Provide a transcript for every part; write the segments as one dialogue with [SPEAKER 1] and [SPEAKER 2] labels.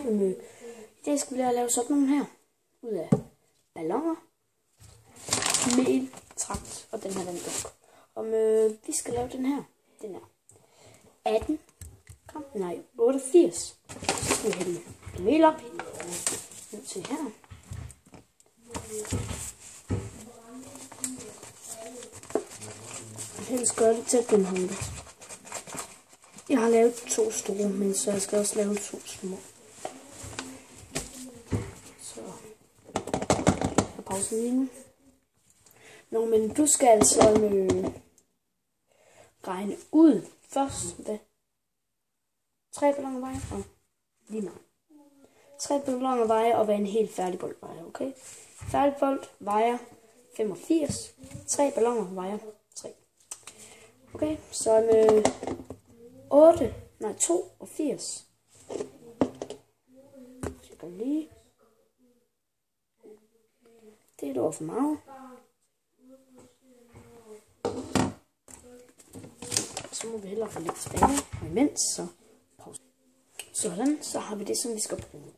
[SPEAKER 1] mig. I dag skal vi lære at lave sådan nogle her. Ud af balloner, mel, trakt og den her dunk. Vi skal lave den her. Den er 18 gram, nej 88. Så skal vi hælde mel op. Ned til her. Helst gør det tæt gennemhullet. Jeg har lavet 2 store, men så jeg skal også lave 2 små. Så jeg pauser lige nu. Nå, men du skal altså regne ud først, hvad 3 balloner vejer og lige meget. 3 balloner vejer og hvad en helt færdig bold vejer, okay? Færdig bold vejer 85, 3 balloner vejer 3. Okay, så med 82. Jeg gør lige. Det er et år for meget. Så må vi hellere få lidt tilbage. Og imens så pause. Sådan, så har vi det, som vi skal bruge.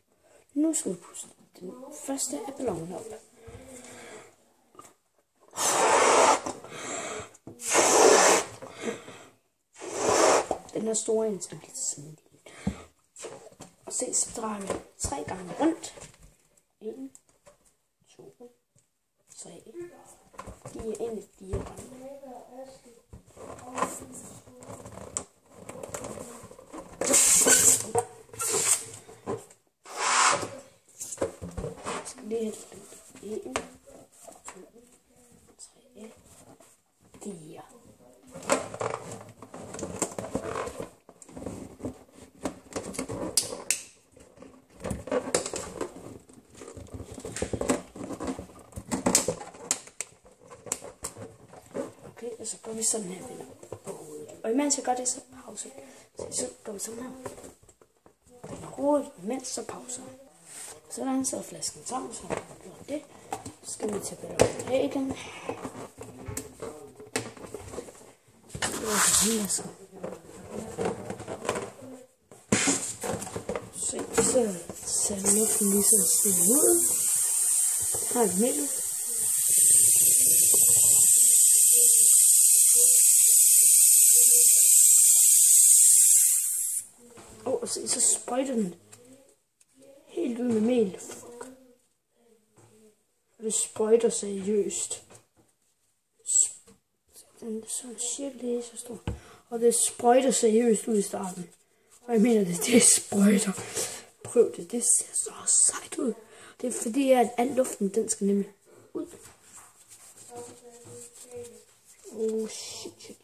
[SPEAKER 1] Nu skal vi puste den første af ballonen op. Den her store en skal blive sådan lidt. Og se, så drejer vi 3 gange rundt. 1, 2, 3. De er egentlig 4 gange. Jeg skal lige have 1, 2, 3, 4. Og så går vi sådan her på hovedet. Og imens jeg gør det, så pause. Så går vi sådan her. Hovedet, imens så pauser. Sådan, så er flasken sammen, så har vi gjort det. Så skal vi til ballonen af igen. Så ser luften lige så stille ud. Her er mel. Og så sprøjter den helt ud med mel. Fuck. Og det sprøjter seriøst. Den er sådan cirka så stor. Og det sprøjter seriøst ud i starten. Og jeg mener det sprøjter. Prøv det, det ser så sejt ud. Det er fordi, at al luften, den skal nemlig ud. Oh shit.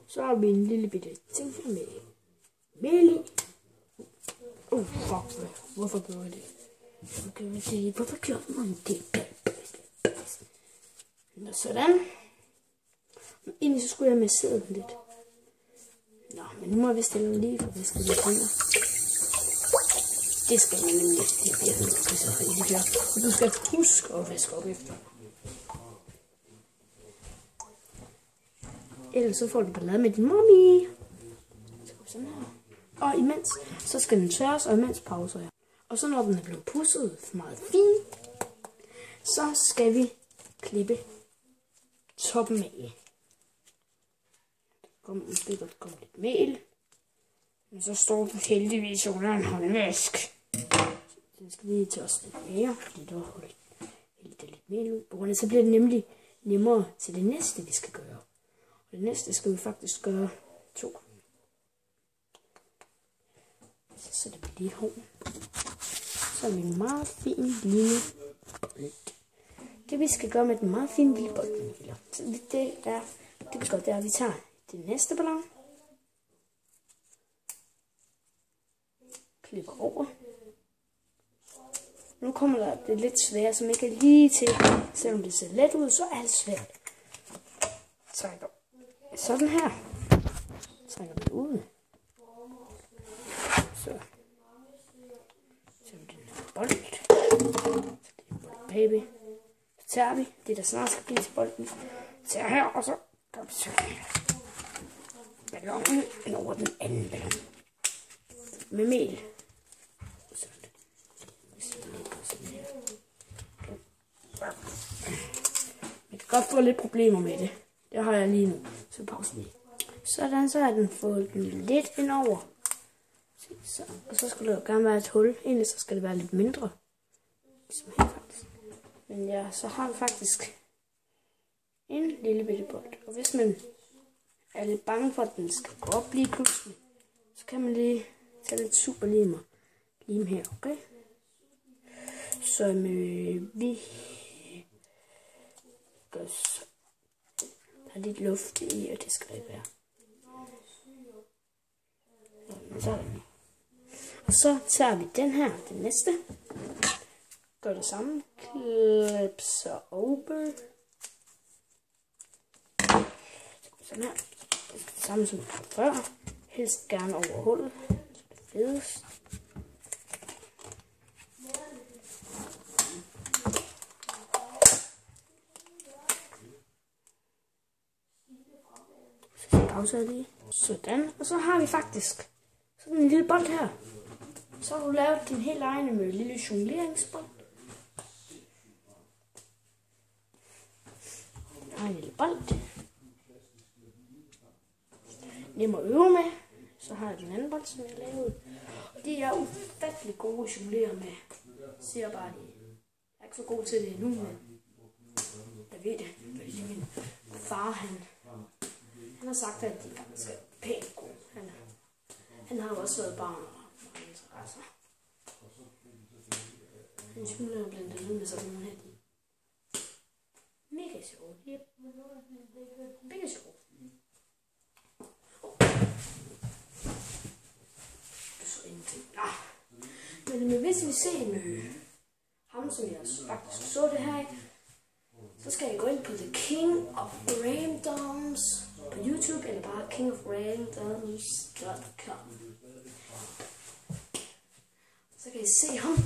[SPEAKER 1] Så har vi en lille bitte ting med mel i. Fuck. Hvorfor gjorde jeg det? Hvorfor gjorde man det? Og sådan. Egentlig så skulle jeg massere den lidt. Nå, men nu må vi stille lige for vaske de hænder. Det skal man nemlig. Det bliver så rigtig her. Og du skal huske at vaske op efter. Ellers så får du ballade med din mommy. Sådan her. Og imens, så skal den tørres, og imens pauser jeg. Og så når den er blevet pudset meget fint, så skal vi klippe toppen af. Måske godt komme lidt mel. Men så står den heldigvis under en håndvask. Den skal lige tørres lidt mere, fordi der har hældt lidt mel ud. På grund af, så bliver det nemlig nemmere til det næste, vi skal gøre. Og det næste skal vi faktisk gøre 2. Så sætter vi lige hånden. Så er vi en meget fin lille bold. Det vi skal gøre med den meget fine lille bold, så det vi gør, det er, at vi tager det næste ballon. Klipper over. Nu kommer der det lidt svære, som ikke er lige til. Selvom det ser let ud, så er det svært. Trækker sådan her. Trækker vi ud. Så tager vi den her bold. Så det er en bold, baby. Så tager vi det, der snart skal blive til bolden. Så tager her, og så gør vi sådan her. ballonen ind over den anden ballon. Med mel. Jeg kan godt få lidt problemer med det. Det har jeg lige nu. Så pause lige. Sådan, så har den fået den lidt ind over. Så, og så skal der jo gerne være et hul. Egentlig så skal det være lidt mindre. Ligesom her faktisk. Men ja, så har vi faktisk en lille bitte bold. Og hvis man er lidt bange for, at den skal gå op lige pludselig, så kan man lige tage lidt superlim her, okay? Så vi gør så. Der er lidt luft i, og det skal det ikke være. Sådan. Og så tager vi den her, den næste. Gør det samme. Klipser over. Sådan her. Det samme som før. Helst gerne over hullet. Det fedest. Så pauser jeg lige. Sådan. Og så har vi faktisk sådan en lille bold her. Så har du lavet din helt egen med lille jongleringsbold. Jeg har en lille bold. Nem at øve med. Så har jeg den anden bold, som jeg lavede. Og de er ufattelig gode at jonglere med. Jeg siger bare, at jeg er ikke så god til det endnu, men jeg ved det. Fordi min far, han har sagt, at de faktisk er pænt gode. Han har jo også været barn og mange interesser. Han jonglerer blandt andet med sådan nogle her. Mega sjovt. Yep. Mega sjovt. Men hvis vi ser med ham, som jeg faktisk så det her, så skal jeg gå ind på The King of Randoms på YouTube, eller bare kingofrandoms.com. Så kan I se ham.